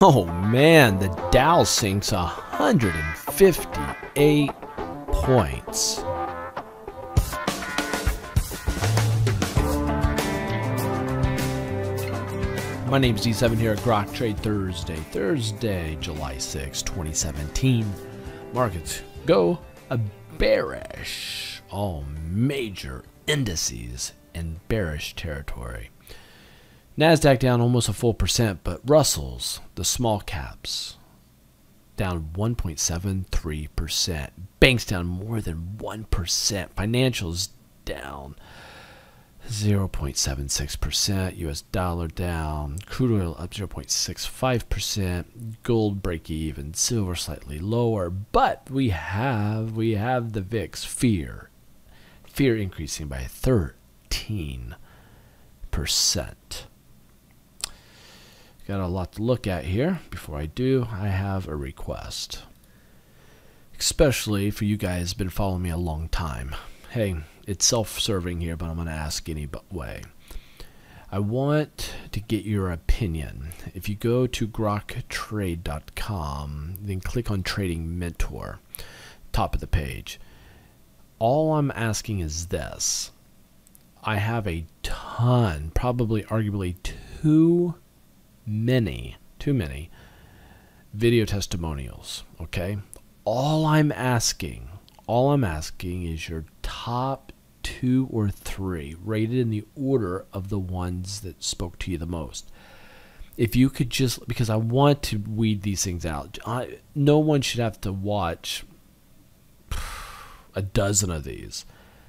Oh man, the Dow sinks 158 points. My name's D7 here at Grok Trade Thursday, July 6, 2017. Markets go bearish. All major indices in bearish territory. NASDAQ down almost a full percent, but Russell's, the small caps, down 1.73%. Banks down more than 1%. Financials down 0.76%. US dollar down. Crude oil up 0.65%. Gold break even. Silver slightly lower. But we have the VIX fear increasing by 13%. Got a lot to look at here. Before I do, I have a request. Especially for you guys who've been following me a long time. Hey, it's self-serving here, but I'm going to ask anyway. I want to get your opinion. If you go to groktrade.com, then click on Trading Mentor, top of the page. All I'm asking is this. I have a ton, probably arguably too many video testimonials, okay? All I'm asking is your top 2 or 3 rated in the order of the ones that spoke to you the most. If you could just, because I want to weed these things out. No one should have to watch a dozen of these.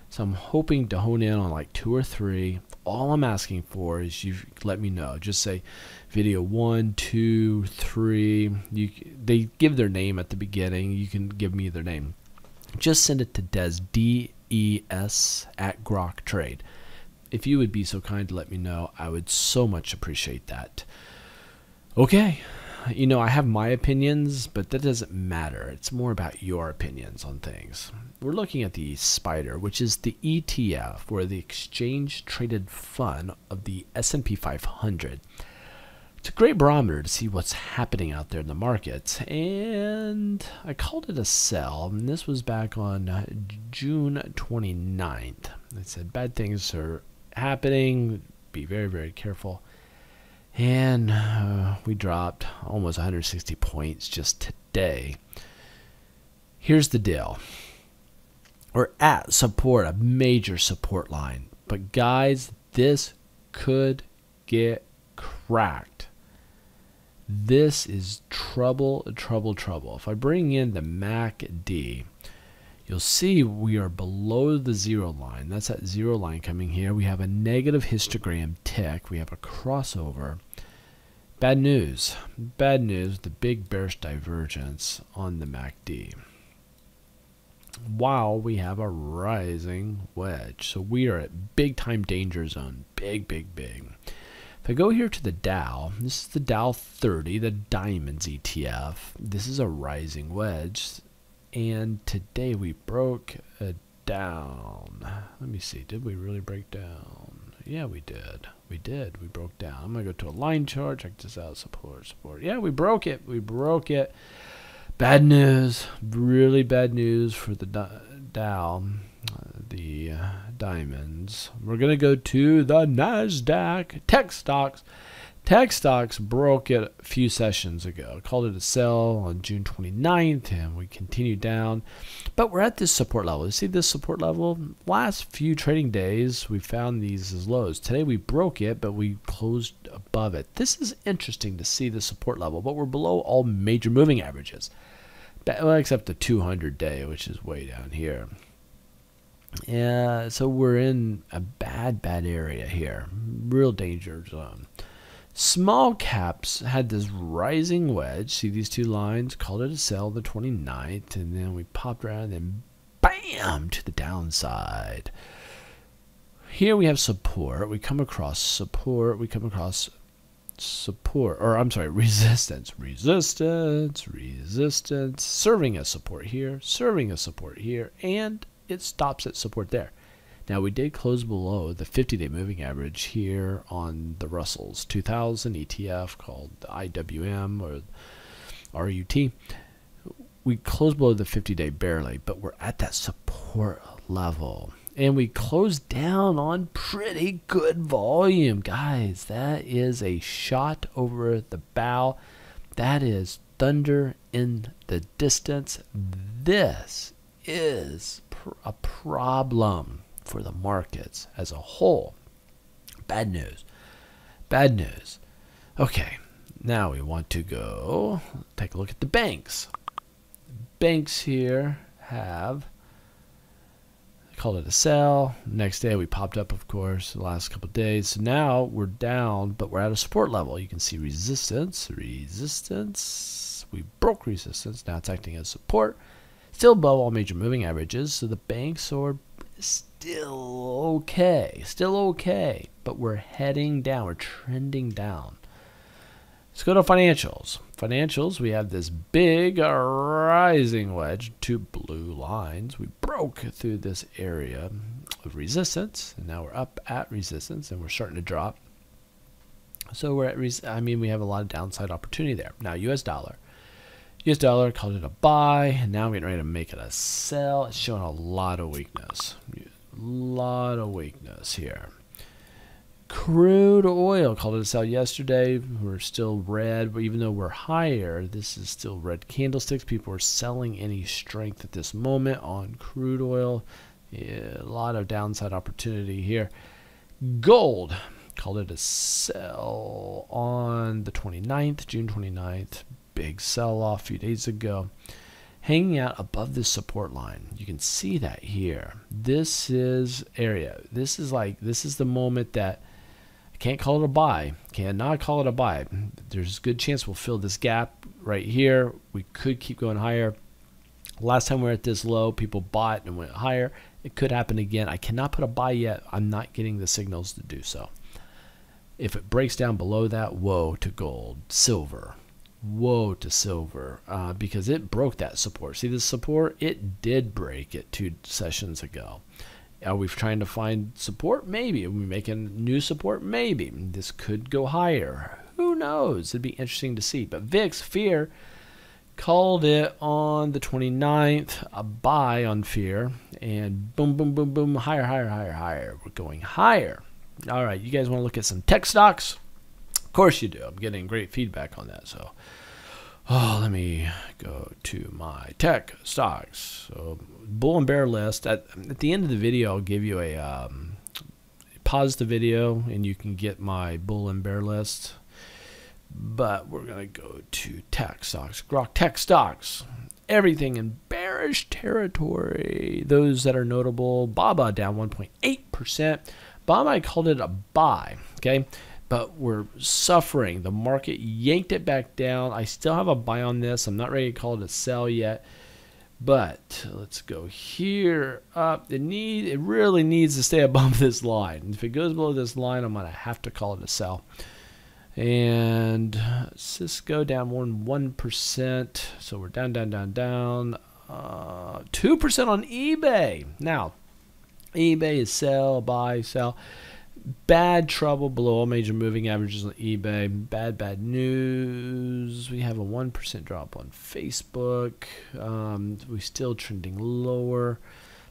So I'm hoping to hone in on like 2 or 3. All I'm asking for is you let me know. Just say video 1, 2, 3. They give their name at the beginning. You can give me their name. Just send it to Des, D-E-S, at Grok Trade. If you would be so kind to let me know, I would so much appreciate that. Okay. You know, I have my opinions, but that doesn't matter. It's more about your opinions on things. We're looking at the SPDR, which is the ETF, or the Exchange Traded Fund of the S&P 500. It's a great barometer to see what's happening out there in the markets, and I called it a sell, and this was back on June 29th. I said bad things are happening, be very, very careful. And we dropped almost 160 points just today. Here's the deal. We're at support, a major support line. But guys, this could get cracked. This is trouble. If I bring in the MACD, you'll see we are below the 0 line. That's that 0 line coming here. We have a negative histogram tick. We have a crossover. Bad news. Bad news, the big bearish divergence on the MACD. While we have a rising wedge. So we are at big time danger zone. Big. If I go here to the Dow, this is the Dow 30, the Diamonds ETF. This is a rising wedge. And today we broke down. Let me see. Did we really break down? Yeah, we did. We broke down. I'm going to go to a line chart. Check this out. Support. Yeah, we broke it. Bad news. Really bad news for the Dow. The diamonds. We're going to go to the NASDAQ. Tech stocks. Tech stocks broke it a few sessions ago. I called it a sell on June 29th, and we continued down. But we're at this support level. You see this support level? Last few trading days, we found these as lows. Today we broke it, but we closed above it. This is interesting to see the support level, but we're below all major moving averages. Well, except the 200-day, which is way down here. Yeah, so we're in a bad area here. Real danger zone. Small caps had this rising wedge. See these 2 lines? Called it a sell the 29th, and then we popped around and bam to the downside. Here we have support. We come across support. We come across support, or I'm sorry, resistance, serving as support here, and it stops at support there. Now we did close below the 50-day moving average here on the Russell's 2000 ETF called the IWM or RUT. We closed below the 50-day barely, but we're at that support level. And we closed down on pretty good volume. Guys, that is a shot over the bow. That is thunder in the distance. This is a problem for the markets as a whole. Bad news. Bad news. Okay, now we want to go take a look at the banks. Banks here have called it a sell. Next day we popped up, of course, the last couple of days. So now we're down, but we're at a support level. You can see resistance. We broke resistance. Now it's acting as support. Still above all major moving averages. So the banks are still okay. But we're heading down. We're trending down. Let's go to financials. Financials, we have this big rising wedge, two blue lines. We broke through this area of resistance, and now we're up at resistance, and we're starting to drop. So we're at, we have a lot of downside opportunity there. Now, US dollar. US dollar called it a buy, and now we're getting ready to make it a sell. It's showing a lot of weakness. A lot of weakness here. Crude oil called it a sell yesterday. We're still red, but even though we're higher, this is still red candlesticks. People are selling any strength at this moment on crude oil. Yeah, a lot of downside opportunity here. Gold called it a sell on the 29th, June 29th. Big sell off a few days ago. Hanging out above this support line. You can see that here. This is area. This is the moment that I can't call it a buy. Cannot call it a buy. There's a good chance we'll fill this gap right here. We could keep going higher. Last time we were at this low, people bought and went higher. It could happen again. I cannot put a buy yet. I'm not getting the signals to do so. If it breaks down below that, woe to gold. Silver. Woe to silver, because it broke that support. See this support? It did break it 2 sessions ago. Are we trying to find support? Maybe. Are we making new support? Maybe. This could go higher. Who knows? It'd be interesting to see. But VIX, fear, called it on the 29th, a buy on fear, and boom, boom, boom, boom, higher, higher, higher, higher. We're going higher. All right, you guys want to look at some tech stocks? Of course you do. I'm getting great feedback on that. So, let me go to my tech stocks. So, bull and bear list. At the end of the video, I'll give you a pause the video, and you can get my bull and bear list. But we're gonna go to tech stocks. Grok tech stocks. Everything in bearish territory. Those that are notable. BABA down 1.8%. BABA, I called it a buy. Okay. But we're suffering. The market yanked it back down. I still have a buy on this. I'm not ready to call it a sell yet. But let's go here up. It really needs to stay above this line. If it goes below this line, I'm going to have to call it a sell. And Cisco down more than 1%. So we're down, down, down, down. 2% on eBay. Now, eBay is sell, buy, sell. Bad trouble below all major moving averages on eBay. Bad news. We have a 1% drop on Facebook. We're still trending lower.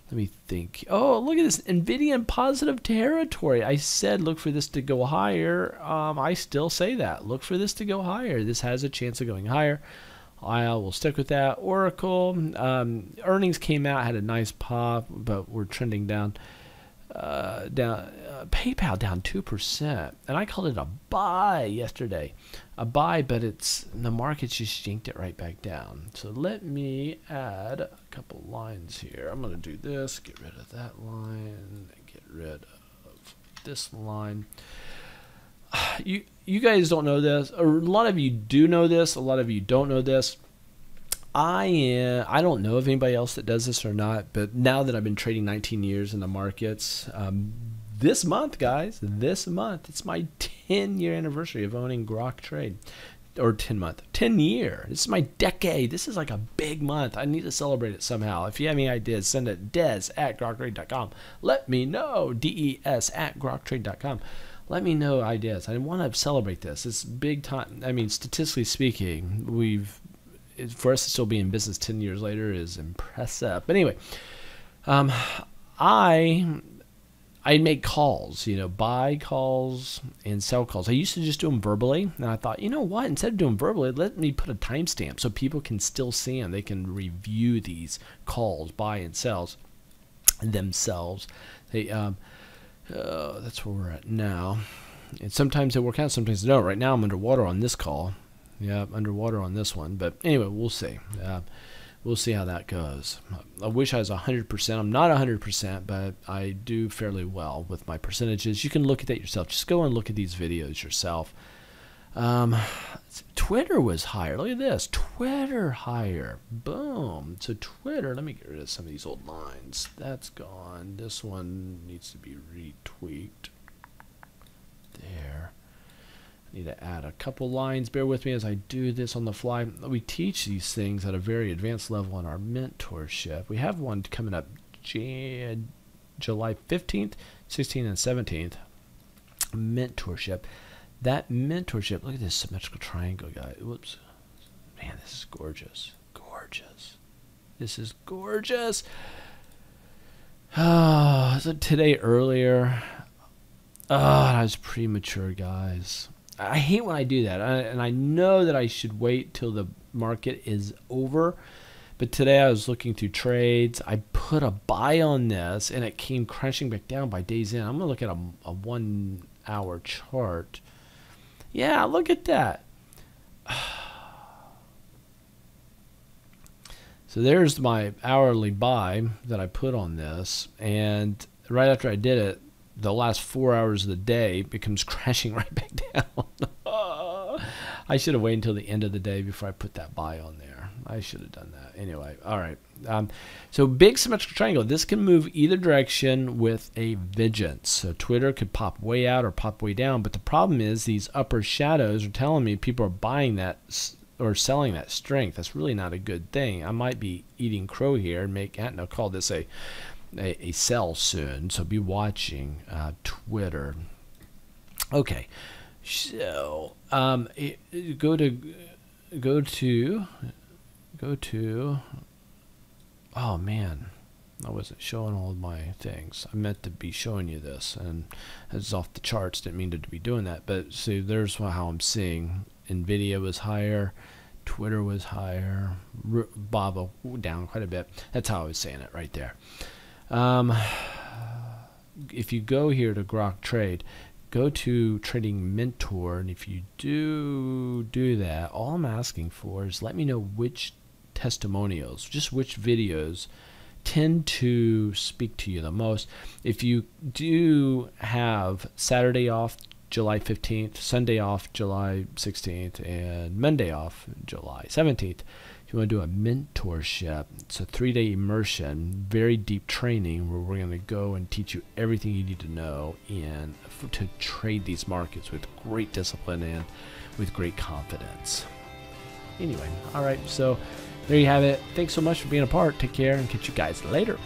Let me think. Oh, look at this. NVIDIA in positive territory. I said look for this to go higher. I still say that. Look for this to go higher. This has a chance of going higher. I will stick with that. Oracle. Earnings came out, had a nice pop, but we're trending down. PayPal down 2%, and I called it a buy yesterday, a buy, but the market's just yanked it right back down. So let me add a couple lines here. I'm going to do this, get rid of that line, get rid of this line. You guys don't know this, or a lot of you do know this, a lot of you don't know this. I don't know if anybody else that does this or not, but now that I've been trading 19 years in the markets, this month, guys, it's my 10-year anniversary of owning Grok Trade. or 10-month, 10-year. This is my decade. This is like a big month. I need to celebrate it somehow. If you have any ideas, send it des@groktrade.com. Let me know, des@groktrade.com. Let me know ideas. I want to celebrate this. It's big time. I mean, statistically speaking, for us to still be in business 10 years later is impressive. But anyway, I make calls, buy calls and sell calls. I used to just do them verbally, and I thought, you know what? Instead of doing verbally, let me put a timestamp so people can still see them. They can review these calls, buy and sells themselves. That's where we're at now. And sometimes they work out, sometimes they don't. Right now I'm underwater on this call. Yeah, underwater on this one. But anyway, we'll see. We'll see how that goes. I wish I was 100%. I'm not 100%, but I do fairly well with my percentages. You can look at that yourself. Just go and look at these videos yourself. Twitter was higher. Look at this. Twitter higher. Boom. So Twitter, let me get rid of some of these old lines. That's gone. This one needs to be retweaked. There. I need to add a couple lines. Bear with me as I do this on the fly. We teach these things at a very advanced level in our mentorship. We have one coming up July 15th, 16th, and 17th. Mentorship. That mentorship, look at this symmetrical triangle, guys. Whoops. Man, this is gorgeous. Gorgeous. This is gorgeous. So today earlier, I was premature, guys. I hate when I do that, and I know that I should wait till the market is over. But today I was looking through trades. I put a buy on this, and it came crashing back down by days in. I'm going to look at a 1 hour chart. Yeah, look at that. So there's my hourly buy that I put on this, and right after I did it, the last 4 hours of the day becomes crashing right back down. I should have waited until the end of the day before I put that buy on there. I should have done that. Anyway, all right. So big symmetrical triangle. This can move either direction with a vengeance. So Twitter could pop way out or pop way down. But the problem is these upper shadows are telling me people are buying that or selling that strength. That's really not a good thing. I might be eating crow here and I'll call this a sell soon. So be watching Twitter. Okay. So go to oh man, I wasn't showing all of my things. I meant to be showing you this, and it's off the charts. Didn't mean to be doing that, but see, there's how I'm seeing. Nvidia was higher, Twitter was higher, Baba down quite a bit. That's how I was saying it right there. If you go here to Grok Trade, go to Trading Mentor, and if you do that, all I'm asking for is let me know which testimonials, just which videos tend to speak to you the most. If you do have Saturday off July 15th, Sunday off July 16th, and Monday off July 17th, if you want to do a mentorship, it's a 3-day immersion, very deep training where we're going to go and teach you everything you need to know to trade these markets with great discipline and with great confidence. Anyway, all right, so there you have it. Thanks so much for being a part. Take care and catch you guys later.